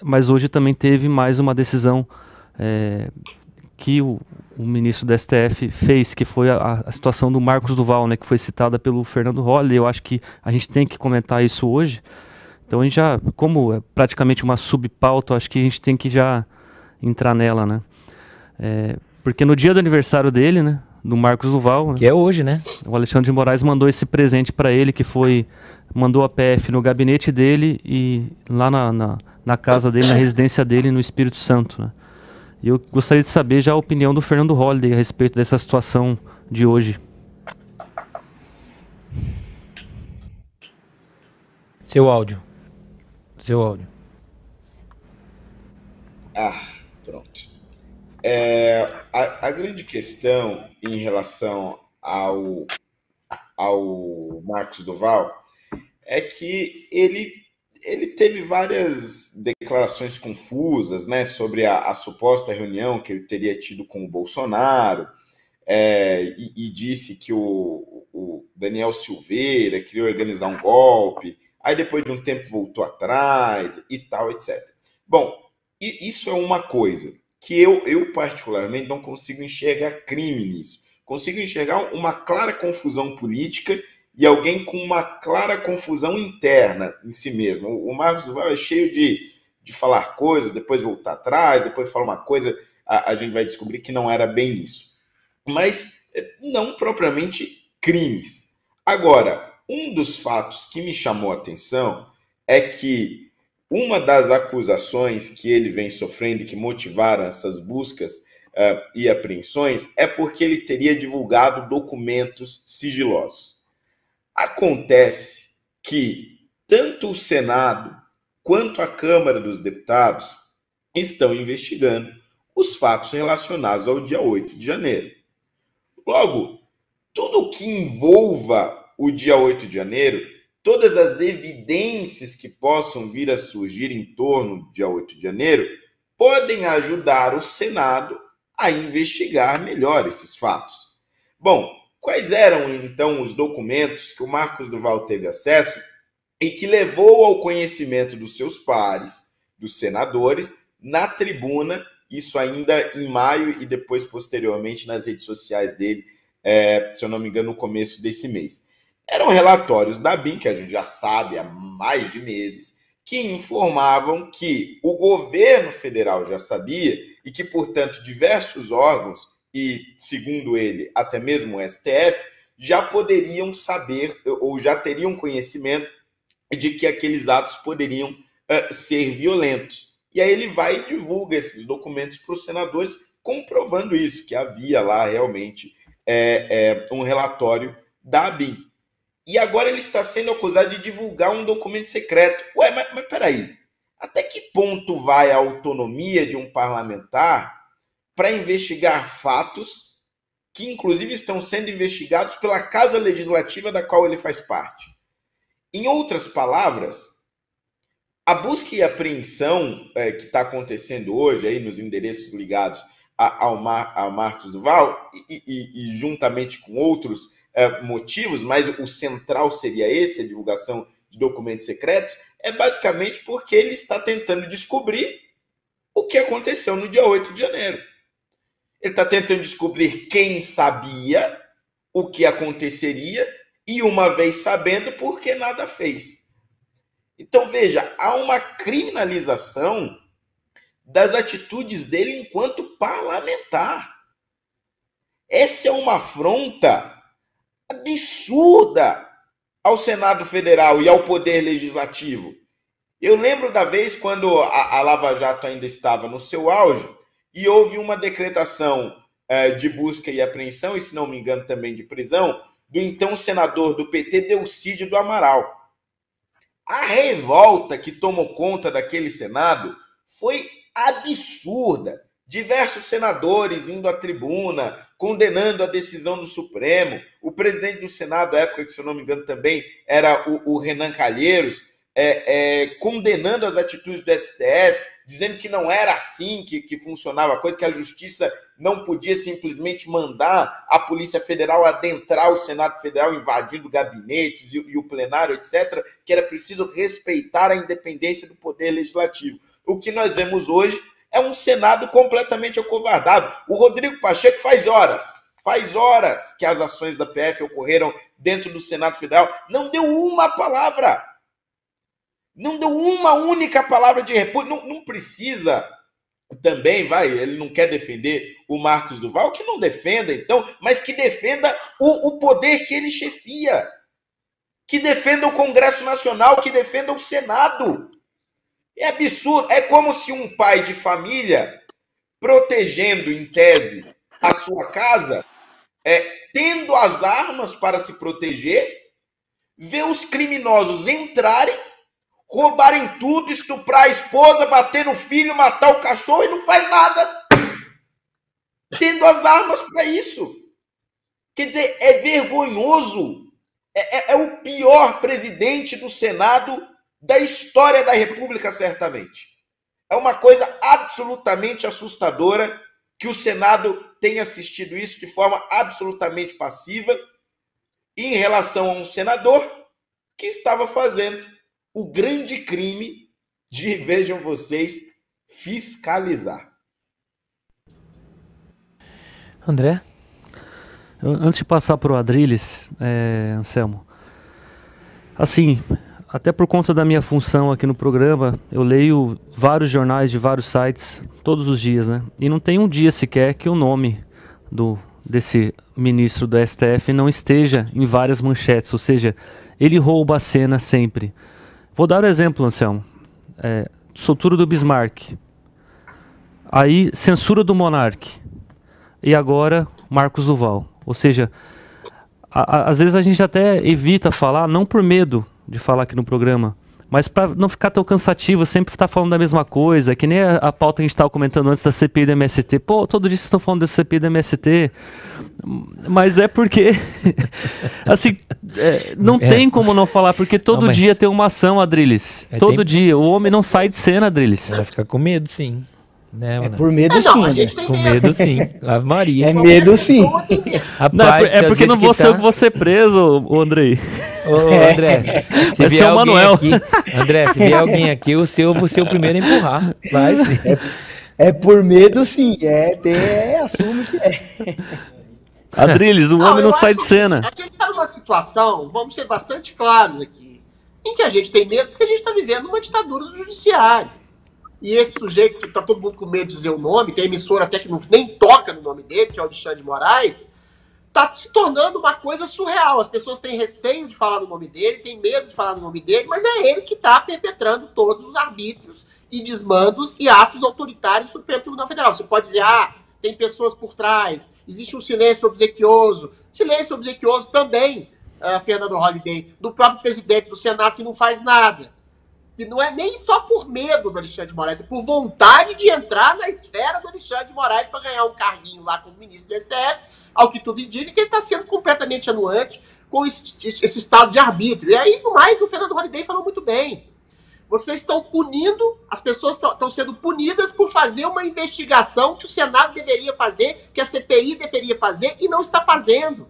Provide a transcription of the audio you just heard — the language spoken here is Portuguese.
mas hoje também teve mais uma decisão que o ministro do STF fez, que foi a situação do Marcos Duval, né, que foi citada pelo Fernando Holliday. Eu acho que a gente tem que comentar isso hoje. Então a gente já, como é praticamente uma subpauta, acho que a gente tem que já entrar nela, né? Porque no dia do aniversário dele, né, do Marcos Duval, né, Que é hoje, né? o Alexandre de Moraes mandou esse presente para ele, que foi, mandou a PF no gabinete dele e lá na casa dele, na residência dele, no Espírito Santo, né? E eu gostaria de saber já a opinião do Fernando Holliday a respeito dessa situação de hoje. Seu áudio. Seu áudio. Pronto. A grande questão em relação ao Marcos Duval é que ele teve várias declarações confusas, né, sobre a suposta reunião que ele teria tido com o Bolsonaro, e disse que o Daniel Silveira queria organizar um golpe, aí depois de um tempo voltou atrás e tal, etc. Bom, isso é uma coisa que eu particularmente não consigo enxergar crime nisso. Consigo enxergar uma clara confusão política e alguém com uma clara confusão interna em si mesmo. O Marcos Duval é cheio de falar coisas, depois voltar atrás, depois falar uma coisa, a gente vai descobrir que não era bem isso. Mas não propriamente crimes. Agora, um dos fatos que me chamou a atenção é que uma das acusações que ele vem sofrendo e que motivaram essas buscas e apreensões é porque ele teria divulgado documentos sigilosos. Acontece que tanto o Senado quanto a Câmara dos Deputados estão investigando os fatos relacionados ao dia 8 de janeiro. Logo, tudo que envolva o dia 8 de janeiro, todas as evidências que possam vir a surgir em torno do dia 8 de janeiro, podem ajudar o Senado a investigar melhor esses fatos. Bom, quais eram então os documentos que o Marcos Duval teve acesso e que levou ao conhecimento dos seus pares, dos senadores, na tribuna, isso ainda em maio e depois posteriormente nas redes sociais dele, se eu não me engano, no começo desse mês. Eram relatórios da BIM, que a gente já sabe há mais de meses, que informavam que o governo federal já sabia e que, portanto, diversos órgãos, e segundo ele, até mesmo o STF, já poderiam saber ou já teriam conhecimento de que aqueles atos poderiam ser violentos. E aí ele vai e divulga esses documentos para os senadores, comprovando isso, que havia lá realmente um relatório da ABIN. E agora ele está sendo acusado de divulgar um documento secreto. Ué, mas peraí, até que ponto vai a autonomia de um parlamentar para investigar fatos que, inclusive, estão sendo investigados pela Casa Legislativa da qual ele faz parte? Em outras palavras, a busca e apreensão que está acontecendo hoje aí nos endereços ligados ao Marcos Duval e juntamente com outros motivos, mas o central seria esse, a divulgação de documentos secretos, é basicamente porque ele está tentando descobrir o que aconteceu no dia 8 de janeiro. Ele está tentando descobrir quem sabia o que aconteceria e, uma vez sabendo, por que nada fez. Então, veja, há uma criminalização das atitudes dele enquanto parlamentar. Essa é uma afronta absurda ao Senado Federal e ao Poder Legislativo. Eu lembro da vez quando a Lava Jato ainda estava no seu auge e houve uma decretação de busca e apreensão, e se não me engano também de prisão, do então senador do PT, Delcídio do Amaral. A revolta que tomou conta daquele Senado foi absurda. Diversos senadores indo à tribuna, condenando a decisão do Supremo. O presidente do Senado, à época, que se eu não me engano também, era o Renan Calheiros, condenando as atitudes do STF, dizendo que não era assim que funcionava a coisa, que a justiça não podia simplesmente mandar a Polícia Federal adentrar o Senado Federal, invadindo gabinetes e o plenário, etc., que era preciso respeitar a independência do poder legislativo. O que nós vemos hoje é um Senado completamente acovardado. O Rodrigo Pacheco faz horas que as ações da PF ocorreram dentro do Senado Federal, não deu uma palavra. Não deu uma única palavra de repúdio. Não precisa também, ele não quer defender o Marcos Duval, que não defenda, então, mas que defenda o poder que ele chefia. Que defenda o Congresso Nacional, que defenda o Senado. É absurdo. É como se um pai de família, protegendo, em tese, a sua casa, tendo as armas para se proteger, vê os criminosos entrarem, roubarem tudo, estuprar a esposa, bater no filho, matar o cachorro e não faz nada. Tendo as armas para isso. Quer dizer, é vergonhoso. É o pior presidente do Senado da história da República, certamente. É uma coisa absolutamente assustadora que o Senado tenha assistido isso de forma absolutamente passiva em relação a um senador que estava fazendo o grande crime de, vejam vocês, fiscalizar. André? Antes de passar para o Adrilles, Anselmo, assim, até por conta da minha função aqui no programa, eu leio vários jornais de vários sites todos os dias, né? E não tem um dia sequer que o nome desse ministro do STF não esteja em várias manchetes, ou seja, ele rouba a cena sempre. Vou dar um exemplo, Anselmo. Soltura do Bismarck. Aí, censura do Monark. E agora, Marcos Duval. Ou seja, às vezes a gente até evita falar, não por medo de falar aqui no programa, mas para não ficar tão cansativo, sempre estar falando da mesma coisa, que nem a pauta que a gente estava comentando antes da CPI do MST. Pô, todo dia vocês estão falando da CPI do MST, mas é porque, assim, não tem como não falar, porque todo dia tem uma ação, Adrilles. Todo dia. O homem não sai de cena, Adrilles. Vai ficar com medo, sim. Né, por medo, sim. A gente tem com medo, sim. Ave Maria. É medo, sim. Rapaz, é porque não vou ser eu que vou ser preso, o Andrei. André, vai ser o Manuel. André, se vier alguém aqui, eu vou ser o primeiro a empurrar. Vai sim. É por medo, sim. Assume que é. Adrilles, o homem não sai de cena. A gente está numa situação, vamos ser bastante claros aqui, em que a gente tem medo porque a gente está vivendo uma ditadura do judiciário. E esse sujeito, que está todo mundo com medo de dizer o nome, tem emissora até que nem toca no nome dele, que é o Alexandre de Moraes, está se tornando uma coisa surreal. As pessoas têm receio de falar no nome dele, têm medo de falar no nome dele, mas é ele que está perpetrando todos os arbítrios e desmandos e atos autoritários do Supremo Tribunal Federal. Você pode dizer, tem pessoas por trás, existe um silêncio obsequioso. Silêncio obsequioso também, Fernando Holliday, do próprio presidente do Senado, que não faz nada. Que não é nem só por medo do Alexandre de Moraes, é por vontade de entrar na esfera do Alexandre de Moraes para ganhar um carguinho lá como ministro do STF, ao que tudo indica que ele está sendo completamente anuante com esse estado de arbítrio. E aí, no mais, o Fernando Holliday falou muito bem. Vocês estão punindo, as pessoas estão sendo punidas por fazer uma investigação que o Senado deveria fazer, que a CPI deveria fazer e não está fazendo.